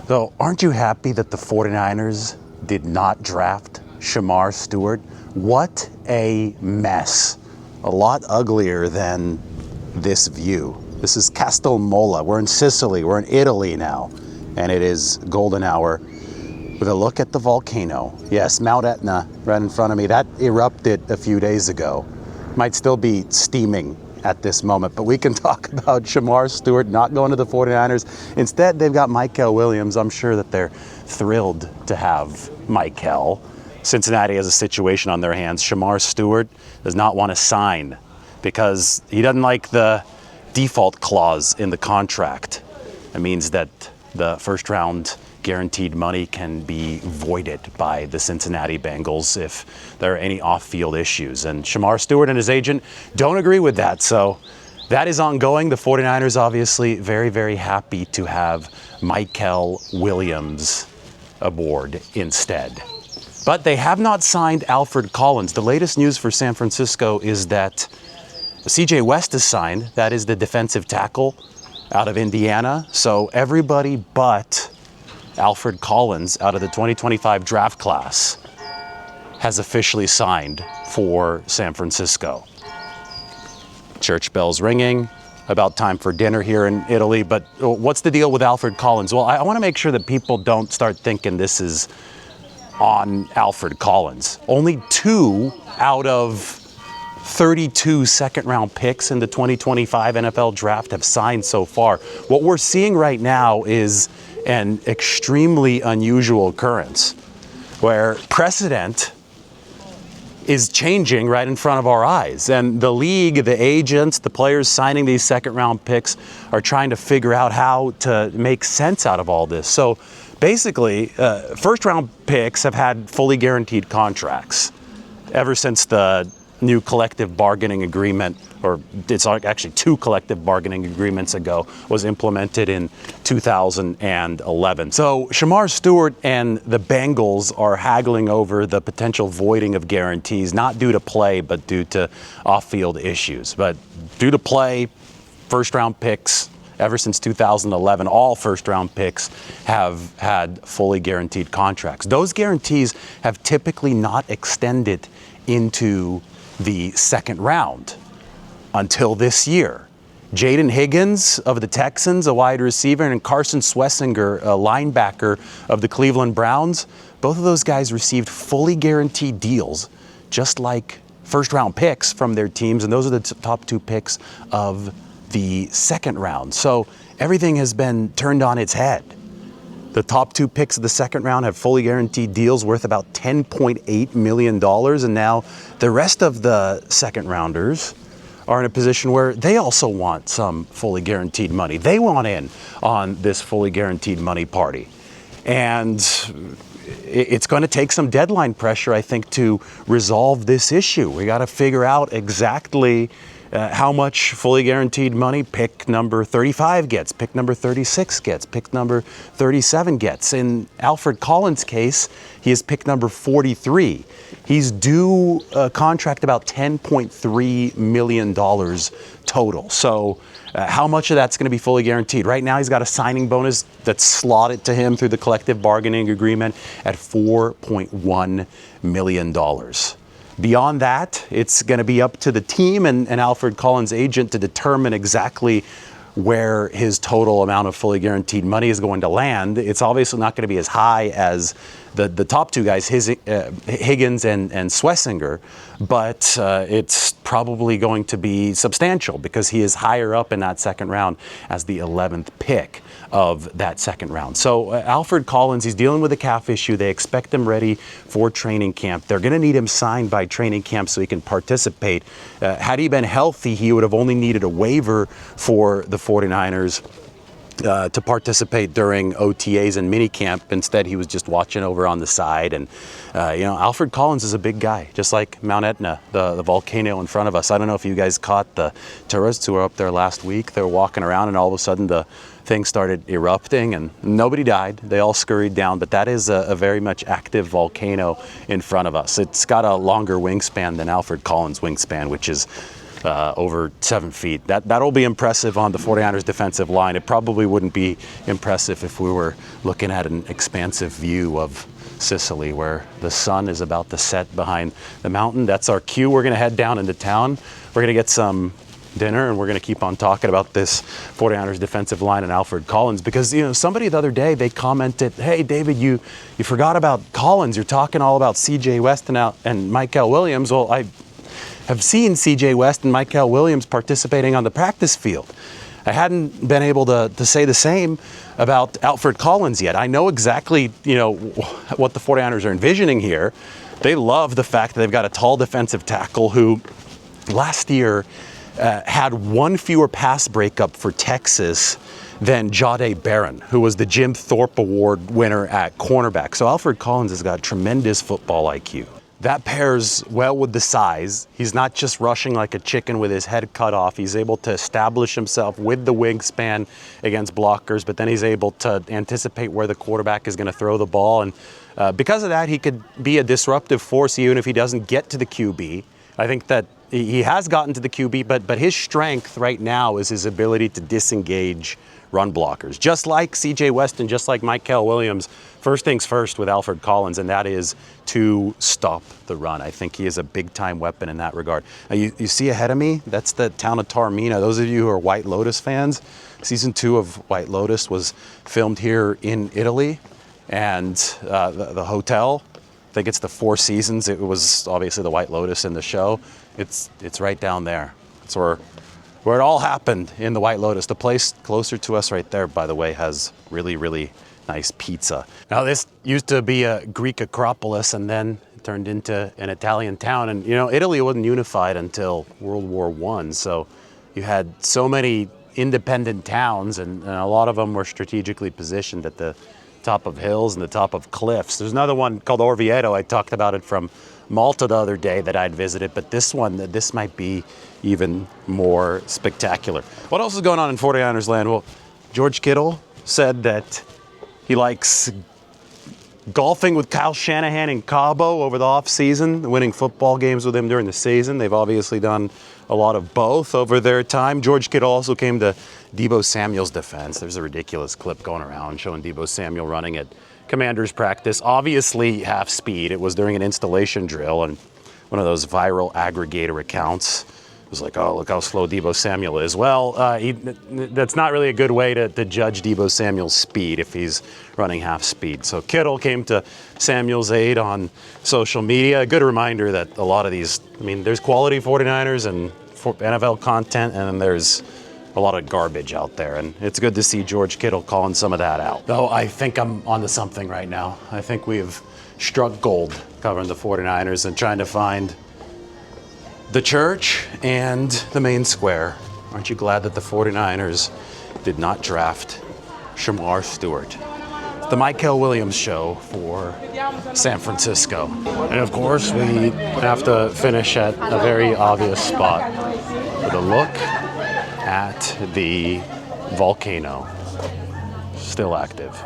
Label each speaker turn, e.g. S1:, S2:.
S1: Though, aren't you happy that the 49ers did not draft Shemar Stewart? What a mess. A lot uglier than this view. This is Castelmola. We're in Sicily. We're in Italy now. And it is golden hour with a look at the volcano. Yes, Mount Etna right in front of me. That erupted a few days ago. Might still be steaming at this moment, but we can talk about Shemar Stewart not going to the 49ers. Instead, they've got Mykel Williams. I'm sure that they're thrilled to have Mykel. Cincinnati has a situation on their hands. Shemar Stewart does not want to sign because he doesn't like the default clause in the contract. It means that the first round guaranteed money can be voided by the Cincinnati Bengals if there are any off-field issues. And Shemar Stewart and his agent don't agree with that. So that is ongoing. The 49ers obviously very, very happy to have Mykel Williams aboard instead. But they have not signed Alfred Collins. The latest news for San Francisco is that CJ West is signed. That is the defensive tackle out of Indiana. So everybody but Alfred Collins out of the 2025 draft class has officially signed for San Francisco. Church bells ringing, about time for dinner here in Italy. But what's the deal with Alfred Collins? Well, I want to make sure that people don't start thinking this is on Alfred Collins. Only 2 out of 32 second-round picks in the 2025 NFL draft have signed so far. What we're seeing right now is an extremely unusual occurrence where precedent is changing right in front of our eyes. And the league, the agents, the players signing these second-round picks are trying to figure out how to make sense out of all this. So basically, first-round picks have had fully guaranteed contracts ever since the new collective bargaining agreement, or it's actually 2 collective bargaining agreements ago, was implemented in 2011. So Shemar Stewart and the Bengals are haggling over the potential voiding of guarantees, not due to play, but due to off-field issues. But due to play, first-round picks, ever since 2011, all first-round picks have had fully guaranteed contracts. Those guarantees have typically not extended into the second round until this year. Jaden Higgins of the Texans, a wide receiver, and Carson Swessinger, a linebacker of the Cleveland Browns, both of those guys received fully guaranteed deals, just like first-round picks from their teams, and those are the top 2 picks of the second round. So everything has been turned on its head. The top 2 picks of the second round have fully guaranteed deals worth about $10.8 million. And now the rest of the second rounders are in a position where they also want some fully guaranteed money. They want in on this fully guaranteed money party. And it's going to take some deadline pressure, I think, to resolve this issue. We got to figure out exactly how much fully guaranteed money pick number 35 gets, pick number 36 gets, pick number 37 gets. In Alfred Collins' case, he is pick number 43. He's due a contract about $10.3 million total. So how much of that's going to be fully guaranteed? Right now, he's got a signing bonus that's slotted to him through the collective bargaining agreement at $4.1 million. Beyond that, it's going to be up to the team and Alfred Collins' agent to determine exactly where his total amount of fully guaranteed money is going to land. It's obviously not going to be as high as the top 2 guys, Higgins and Swessinger, but it's probably going to be substantial because he is higher up in that second round as the 11th pick of that second round. So Alfred Collins, he's dealing with a calf issue. They expect him ready for training camp. They're going to need him signed by training camp so he can participate. Had he been healthy, he would have only needed a waiver for the 49ers to participate during OTAs and minicamp. Instead, he was just watching over on the side. And, Alfred Collins is a big guy, just like Mount Etna, the volcano in front of us. I don't know if you guys caught the tourists who were up there last week. They were walking around and all of a sudden the thing started erupting and nobody died. They all scurried down, but that is a very much active volcano in front of us. It's got a longer wingspan than Alfred Collins' wingspan, which is over 7 feet. That'll be impressive on the 49ers defensive line. It probably wouldn't be impressive if we were looking at an expansive view of Sicily, where the sun is about to set behind the mountain. That's our cue. We're going to head down into town. We're going to get some dinner, and we're going to keep on talking about this 49ers defensive line and Alfred Collins, because, you know, somebody the other day, they commented, hey, David, you forgot about Collins. You're talking all about CJ West and Mykel Williams. Well, I have seen CJ West and Mykel Williams participating on the practice field. I hadn't been able to say the same about Alfred Collins yet. I know exactly, you know, what the 49ers are envisioning here. They love the fact that they've got a tall defensive tackle who last year had one fewer pass breakup for Texas than Jahdae Barron, who was the Jim Thorpe Award winner at cornerback. So Alfred Collins has got tremendous football IQ. That pairs well with the size. He's not just rushing like a chicken with his head cut off. He's able to establish himself with the wingspan against blockers, but then he's able to anticipate where the quarterback is going to throw the ball. And because of that, he could be a disruptive force even if he doesn't get to the QB. I think that he has gotten to the QB, but his strength right now is his ability to disengage run blockers. Just like CJ West and just like Mykel Williams, first things first with Alfred Collins, and that is to stop the run. I think he is a big-time weapon in that regard. Now, you see ahead of me, that's the town of Taormina. Those of you who are White Lotus fans, season 2 of White Lotus was filmed here in Italy, and the hotel, I think it's the Four Seasons. It was obviously the White Lotus in the show. It's right down there. It's where it all happened, in the White Lotus. The place closer to us right there, by the way, has really, really nice pizza. Now, this used to be a Greek acropolis, and then it turned into an Italian town. And, you know, Italy wasn't unified until World War I. So you had so many independent towns, and a lot of them were strategically positioned at the top of hills and the top of cliffs. There's another one called Orvieto. I talked about it from Malta the other day that I'd visited, but this might be even more spectacular. What else is going on in 49ers land? Well, George Kittle said that he likes golfing with Kyle Shanahan in Cabo over the offseason, winning football games with him during the season. They've obviously done a lot of both over their time. George Kittle also came to Deebo Samuel's defense. There's a ridiculous clip going around showing Deebo Samuel running at Commanders practice, obviously half speed. It was during an installation drill, and one of those viral aggregator accounts was like, oh, look how slow Deebo Samuel is. Well, that's not really a good way to judge Deebo Samuel's speed if he's running half speed. So Kittle came to Samuel's aid on social media. A good reminder that a lot of these, I mean, there's quality 49ers and NFL content, and then there's a lot of garbage out there, and it's good to see George Kittle calling some of that out. Though I think I'm onto something right now. I think we've struck gold covering the 49ers and trying to find the church and the main square. Aren't you glad that the 49ers did not draft Shemar Stewart? It's the Mykel Williams show for San Francisco. And of course, we have to finish at a very obvious spot with a look at the volcano, still active.